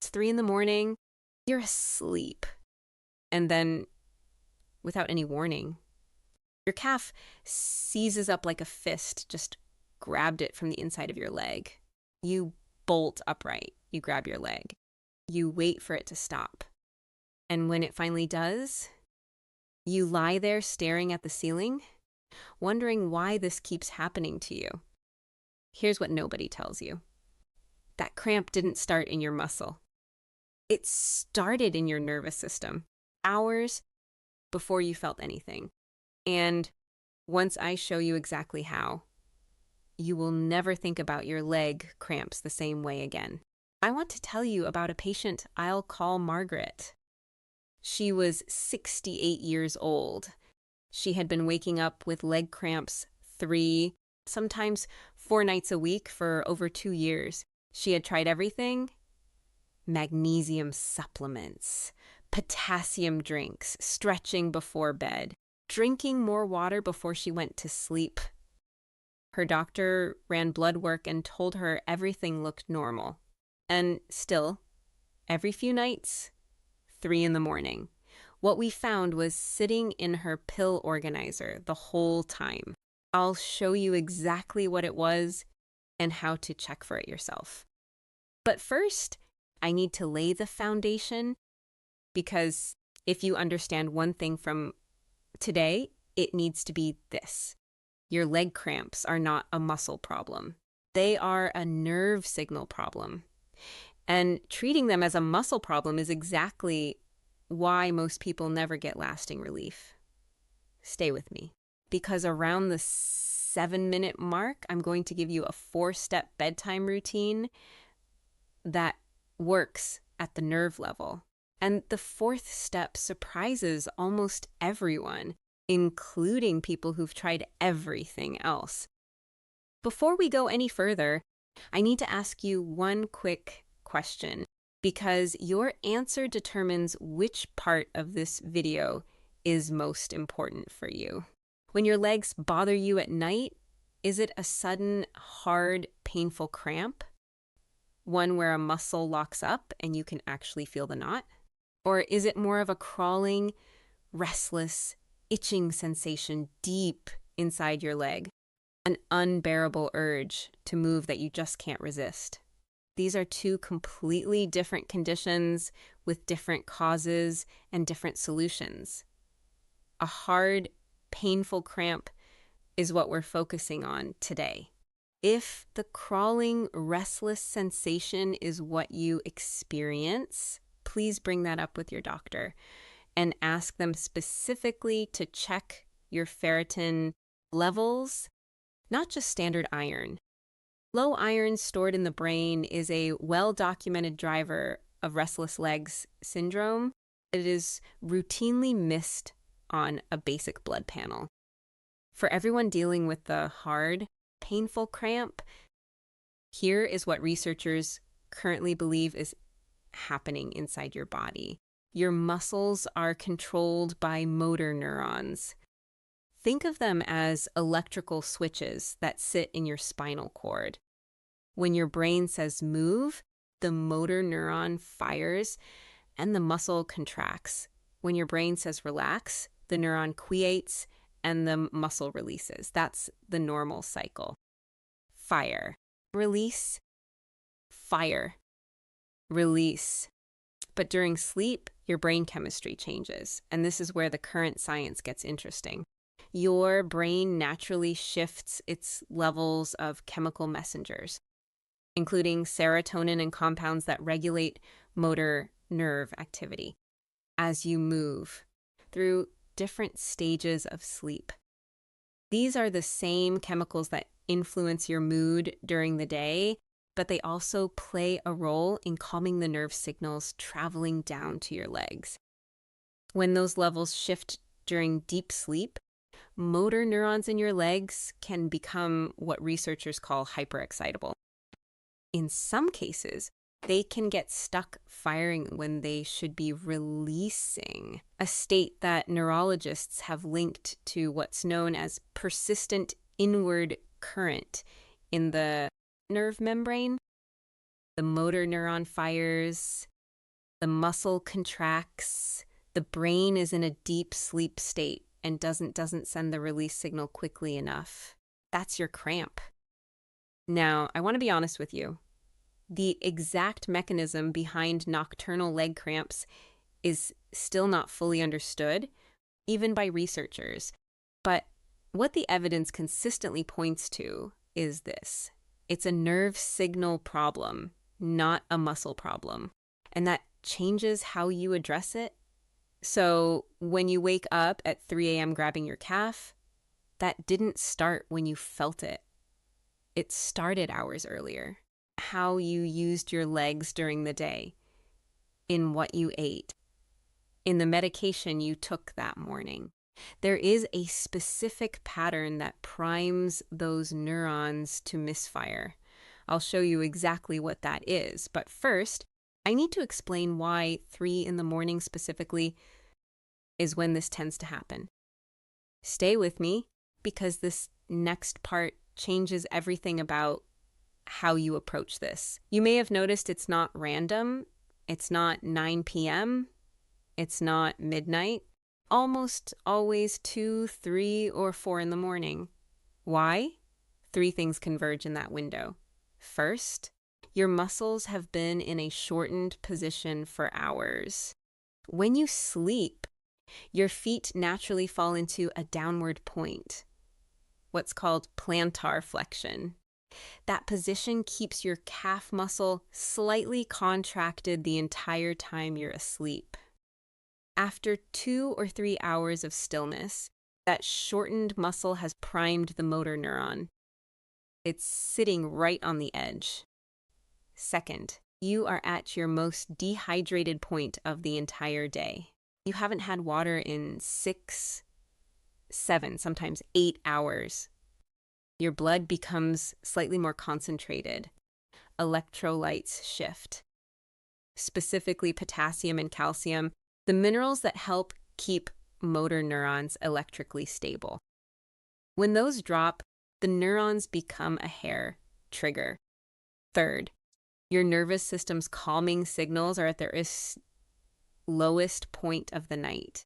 It's 3 in the morning, you're asleep. And then, without any warning, your calf seizes up like a fist, just grabbed it from the inside of your leg. You bolt upright. You grab your leg. You wait for it to stop. And when it finally does, you lie there staring at the ceiling, wondering why this keeps happening to you. Here's what nobody tells you. That cramp didn't start in your muscle. It started in your nervous system, hours before you felt anything. And once I show you exactly how, you will never think about your leg cramps the same way again. I want to tell you about a patient I'll call Margaret. She was 68 years old. She had been waking up with leg cramps 3, sometimes 4 nights a week for over 2 years. She had tried everything: magnesium supplements, potassium drinks, stretching before bed, drinking more water before she went to sleep. Her doctor ran blood work and told her everything looked normal. And still, every few nights, 3 in the morning, what we found was sitting in her pill organizer the whole time. I'll show you exactly what it was and how to check for it yourself. But first, I need to lay the foundation, because if you understand one thing from today, it needs to be this. Your leg cramps are not a muscle problem. They are a nerve signal problem. And treating them as a muscle problem is exactly why most people never get lasting relief. Stay with me, because around the 7-minute mark, I'm going to give you a 4-step bedtime routine that works at the nerve level. And the 4th step surprises almost everyone, including people who've tried everything else. Before we go any further, I need to ask you one quick question, because your answer determines which part of this video is most important for you. When your legs bother you at night, is it a sudden, hard, painful cramp? One where a muscle locks up and you can actually feel the knot? Or is it more of a crawling, restless, itching sensation deep inside your leg? An unbearable urge to move that you just can't resist? These are 2 completely different conditions with different causes and different solutions. A hard, painful cramp is what we're focusing on today. If the crawling, restless sensation is what you experience, please bring that up with your doctor and ask them specifically to check your ferritin levels, not just standard iron. Low iron stored in the brain is a well-documented driver of restless legs syndrome. It is routinely missed on a basic blood panel. For everyone dealing with the hard, painful cramp, here is what researchers currently believe is happening inside your body. Your muscles are controlled by motor neurons. Think of them as electrical switches that sit in your spinal cord. When your brain says move, the motor neuron fires and the muscle contracts. When your brain says relax, the neuron quiesces and the muscle releases. That's the normal cycle. Fire, release, fire, release. But during sleep, your brain chemistry changes, and this is where the current science gets interesting. Your brain naturally shifts its levels of chemical messengers, including serotonin and compounds that regulate motor nerve activity, as you move through different stages of sleep. These are the same chemicals that influence your mood during the day, but they also play a role in calming the nerve signals traveling down to your legs. When those levels shift during deep sleep, motor neurons in your legs can become what researchers call hyperexcitable. In some cases, they can get stuck firing when they should be releasing, a state that neurologists have linked to what's known as persistent inward current in the nerve membrane. The motor neuron fires, The muscle contracts, the brain is in a deep sleep state and doesn't send the release signal quickly enough. That's your cramp. Now, I want to be honest with you. The exact mechanism behind nocturnal leg cramps is still not fully understood, even by researchers. But what the evidence consistently points to is this. It's a nerve signal problem, not a muscle problem. And that changes how you address it. So when you wake up at 3 a.m. grabbing your calf, that didn't start when you felt it. It started hours earlier. How you used your legs during the day, in what you ate, in the medication you took that morning. There is a specific pattern that primes those neurons to misfire. I'll show you exactly what that is. But first, I need to explain why 3 in the morning specifically is when this tends to happen. Stay with me, because this next part changes everything about how you approach this. You may have noticed it's not random. It's not 9 p.m. It's not midnight. Almost always 2, 3, or 4 in the morning. Why? 3 things converge in that window. First, your muscles have been in a shortened position for hours. When you sleep, your feet naturally fall into a downward point, what's called plantar flexion. That position keeps your calf muscle slightly contracted the entire time you're asleep. After 2 or 3 hours of stillness, that shortened muscle has primed the motor neuron. It's sitting right on the edge. Second, you are at your most dehydrated point of the entire day. You haven't had water in 6, 7, sometimes 8 hours. Your blood becomes slightly more concentrated. Electrolytes shift. Specifically potassium and calcium, the minerals that help keep motor neurons electrically stable. When those drop, the neurons become a hair trigger. Third, your nervous system's calming signals are at their lowest point of the night.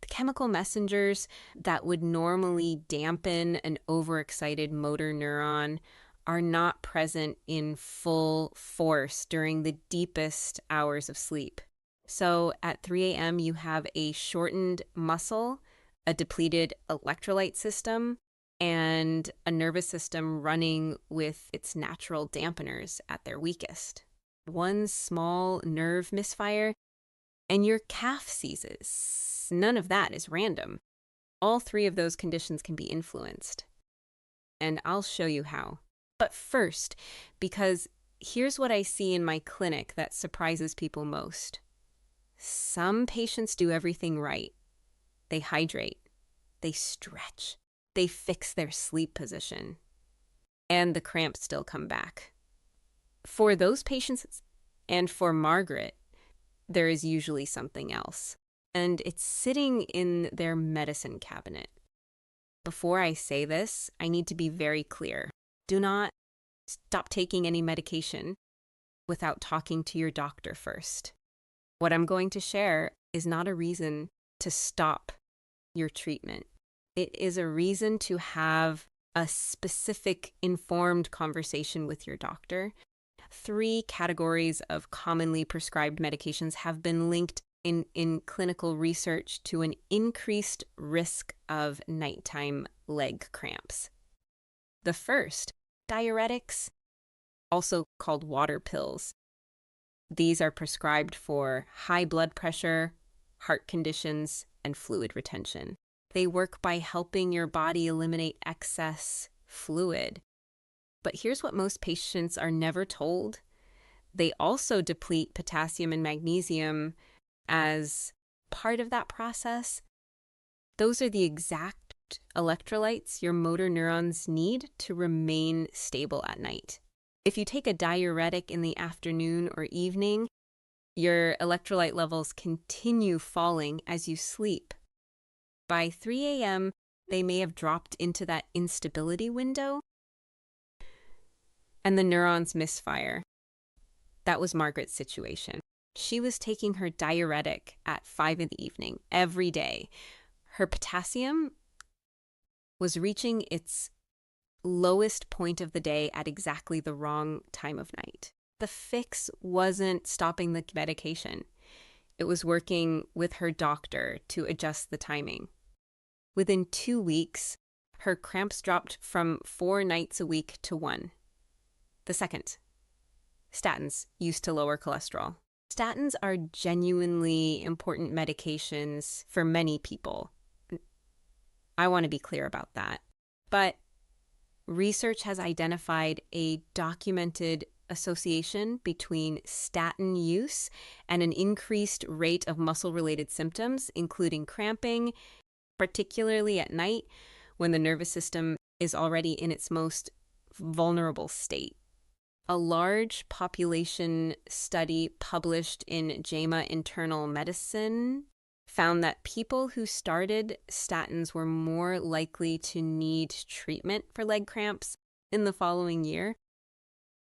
The chemical messengers that would normally dampen an overexcited motor neuron are not present in full force during the deepest hours of sleep. So at 3 a.m., you have a shortened muscle, a depleted electrolyte system, and a nervous system running with its natural dampeners at their weakest. One small nerve misfire, and your calf seizes. None of that is random. All 3 of those conditions can be influenced. And I'll show you how. But first, because here's what I see in my clinic that surprises people most. Some patients do everything right. They hydrate, they stretch, they fix their sleep position, and the cramps still come back. For those patients, and for Margaret, there is usually something else, and it's sitting in their medicine cabinet. Before I say this, I need to be very clear. Do not stop taking any medication without talking to your doctor first. What I'm going to share is not a reason to stop your treatment. It is a reason to have a specific, informed conversation with your doctor. 3 categories of commonly prescribed medications have been linked in clinical research to an increased risk of nighttime leg cramps. The first, diuretics, also called water pills. These are prescribed for high blood pressure, heart conditions, and fluid retention. They work by helping your body eliminate excess fluid. But here's what most patients are never told. They also deplete potassium and magnesium as part of that process. Those are the exact electrolytes your motor neurons need to remain stable at night. If you take a diuretic in the afternoon or evening, your electrolyte levels continue falling as you sleep. By 3 a.m., they may have dropped into that instability window, and the neurons misfire. That was Margaret's situation. She was taking her diuretic at 5 in the evening every day. Her potassium was reaching its lowest point of the day at exactly the wrong time of night. The fix wasn't stopping the medication. It was working with her doctor to adjust the timing. Within 2 weeks, her cramps dropped from 4 nights a week to 1. The second, statins used to lower cholesterol. Statins are genuinely important medications for many people. I want to be clear about that. But research has identified a documented association between statin use and an increased rate of muscle-related symptoms, including cramping, particularly at night when the nervous system is already in its most vulnerable state. A large population study published in JAMA Internal Medicine found that people who started statins were more likely to need treatment for leg cramps in the following year.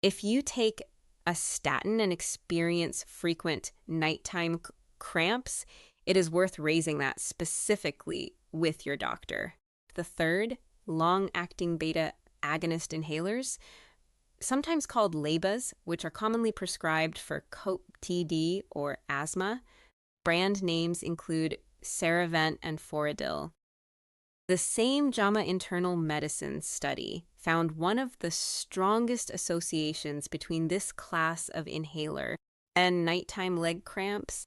If you take a statin and experience frequent nighttime cramps, it is worth raising that specifically with your doctor. The third, long-acting beta agonist inhalers, sometimes called LABAs, which are commonly prescribed for COPD or asthma. Brand names include Ceravent and Foradil. The same JAMA Internal Medicine study found one of the strongest associations between this class of inhaler and nighttime leg cramps.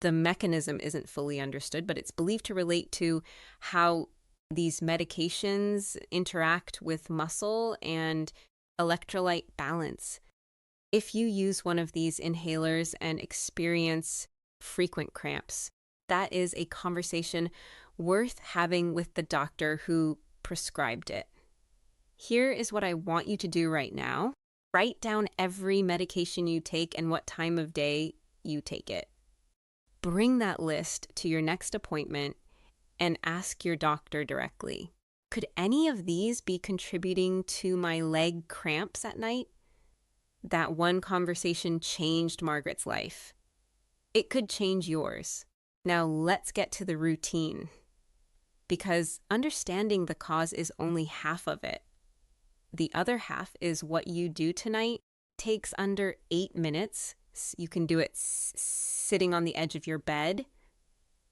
The mechanism isn't fully understood, but it's believed to relate to how these medications interact with muscle and electrolyte balance. If you use one of these inhalers and experience frequent cramps, that is a conversation worth having with the doctor who prescribed it. Here is what I want you to do right now. Write down every medication you take and what time of day you take it. Bring that list to your next appointment and ask your doctor directly. Could any of these be contributing to my leg cramps at night? That one conversation changed Margaret's life. It could change yours. Now let's get to the routine, because understanding the cause is only half of it. The other half is what you do tonight takes under 8 minutes. You can do it sitting on the edge of your bed,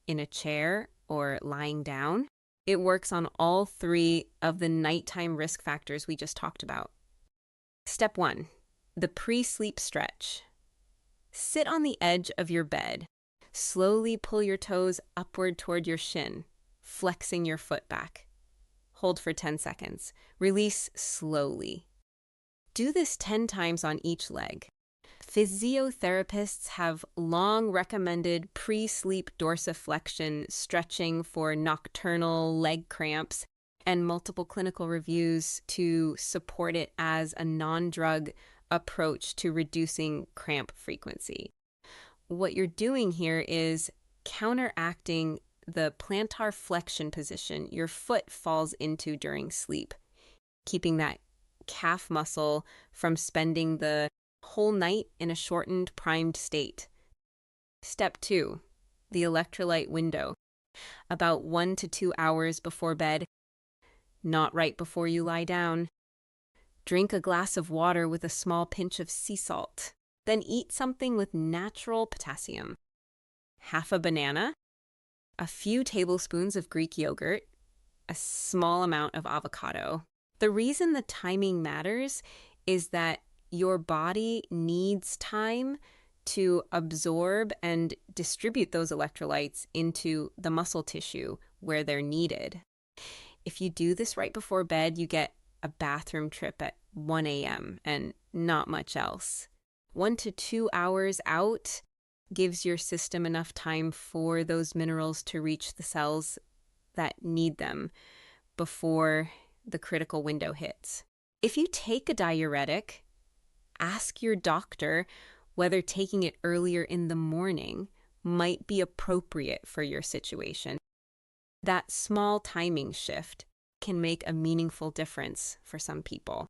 in a chair, or lying down. It works on all 3 of the nighttime risk factors we just talked about. Step 1, the pre-sleep stretch. Sit on the edge of your bed. Slowly pull your toes upward toward your shin, flexing your foot back. Hold for 10 seconds. Release slowly. Do this 10 times on each leg. Physiotherapists have long recommended pre-sleep dorsiflexion stretching for nocturnal leg cramps, and multiple clinical reviews to support it as a non-drug approach to reducing cramp frequency. What you're doing here is counteracting the plantar flexion position your foot falls into during sleep, keeping that calf muscle from spending the whole night in a shortened, primed state. Step 2, the electrolyte window. About 1 to 2 hours before bed, not right before you lie down. Drink a glass of water with a small pinch of sea salt. Then eat something with natural potassium. Half a banana, a few tablespoons of Greek yogurt, a small amount of avocado. The reason the timing matters is that your body needs time to absorb and distribute those electrolytes into the muscle tissue where they're needed. If you do this right before bed, you get a bathroom trip at 1 a.m. and not much else. 1 to 2 hours out gives your system enough time for those minerals to reach the cells that need them before the critical window hits. If you take a diuretic, ask your doctor whether taking it earlier in the morning might be appropriate for your situation. That small timing shift can make a meaningful difference for some people.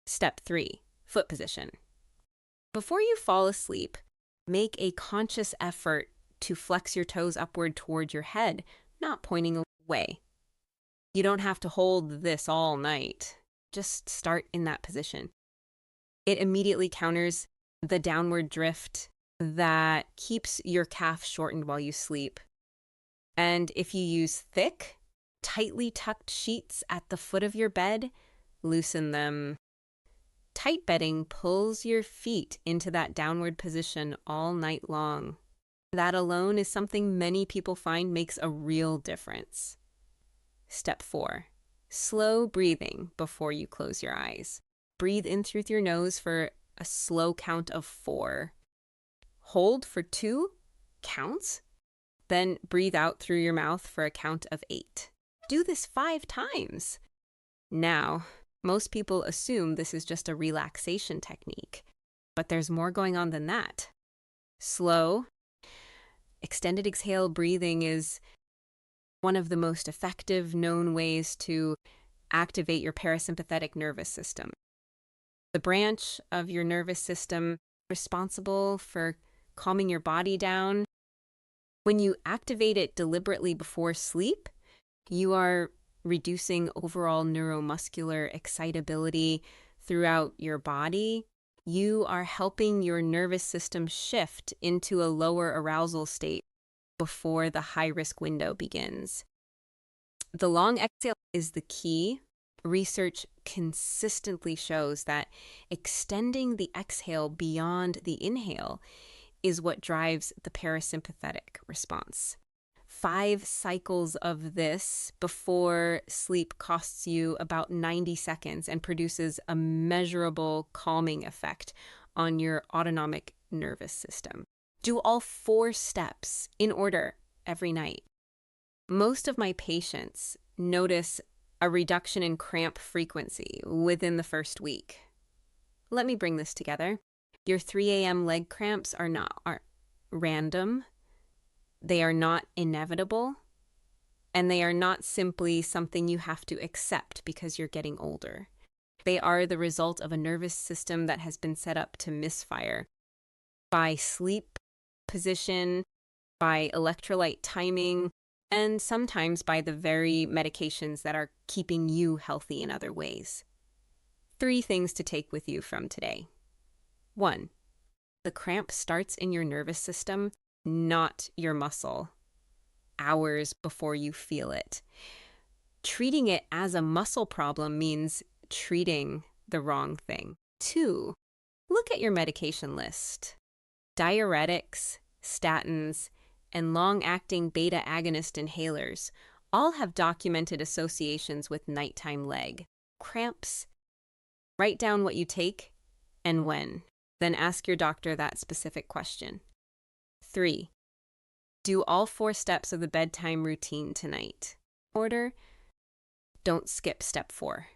Step 3, foot position. Before you fall asleep, Make a conscious effort to flex your toes upward toward your head, not pointing away. You don't have to hold this all night. Just start in that position. It immediately counters the downward drift that keeps your calf shortened while you sleep. And if you use thick, tightly tucked sheets at the foot of your bed, loosen them. Tight bedding pulls your feet into that downward position all night long. That alone is something many people find makes a real difference. Step 4. Slow breathing before you close your eyes. Breathe in through your nose for a slow count of 4. Hold for 2 counts, then breathe out through your mouth for a count of 8. Do this 5 times. Now, most people assume this is just a relaxation technique, but there's more going on than that. Slow, extended exhale breathing is one of the most effective known ways to activate your parasympathetic nervous system. The branch of your nervous system responsible for calming your body down. When you activate it deliberately before sleep, you are reducing overall neuromuscular excitability throughout your body. You are helping your nervous system shift into a lower arousal state before the high-risk window begins. The long exhale is the key. Research consistently shows that extending the exhale beyond the inhale is what drives the parasympathetic response. 5 cycles of this before sleep costs you about 90 seconds and produces a measurable calming effect on your autonomic nervous system. Do all 4 steps in order every night. Most of my patients notice a reduction in cramp frequency within the first week. Let me bring this together. Your 3 a.m. leg cramps are random. They are not inevitable, and they are not simply something you have to accept because you're getting older. They are the result of a nervous system that has been set up to misfire by sleep position, by electrolyte timing, and sometimes by the very medications that are keeping you healthy in other ways. 3 things to take with you from today. 1. The cramp starts in your nervous system, not your muscle, hours before you feel it. Treating it as a muscle problem means treating the wrong thing. 2. Look at your medication list. Diuretics, statins, and long-acting beta agonist inhalers all have documented associations with nighttime leg cramps. Write down what you take and when. Then ask your doctor that specific question. 3. Do all 4 steps of the bedtime routine tonight. Order. Don't skip step 4.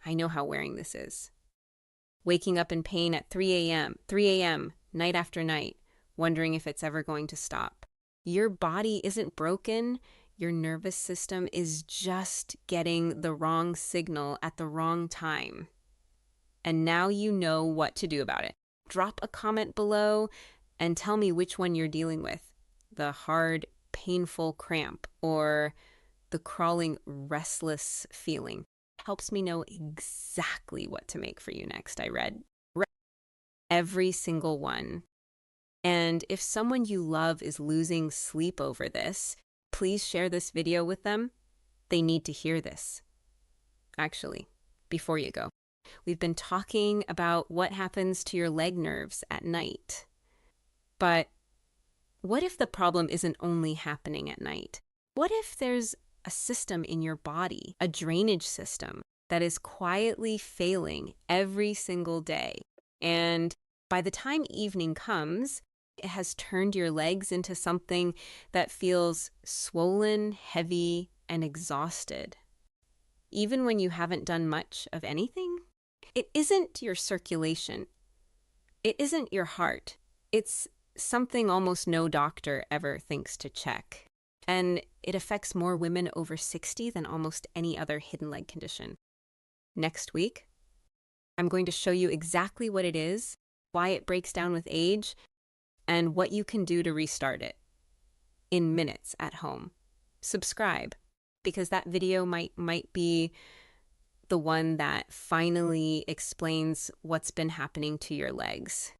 I know how wearing this is. Waking up in pain at 3 a.m., night after night, wondering if it's ever going to stop. Your body isn't broken. Your nervous system is just getting the wrong signal at the wrong time. And now you know what to do about it. Drop a comment below and tell me which one you're dealing with. The hard, painful cramp or the crawling, restless feeling. Helps me know exactly what to make for you next. I read every single one. And if someone you love is losing sleep over this, please share this video with them. They need to hear this. Actually, before you go, we've been talking about what happens to your leg nerves at night. But what if the problem isn't only happening at night? What if there's a system in your body, a drainage system, that is quietly failing every single day? And by the time evening comes, it has turned your legs into something that feels swollen, heavy, and exhausted. Even when you haven't done much of anything, it isn't your circulation. It isn't your heart. It's something almost no doctor ever thinks to check. And it affects more women over 60 than almost any other hidden leg condition. Next week, I'm going to show you exactly what it is, why it breaks down with age, and what you can do to restart it in minutes at home. Subscribe, because that video might be the one that finally explains what's been happening to your legs.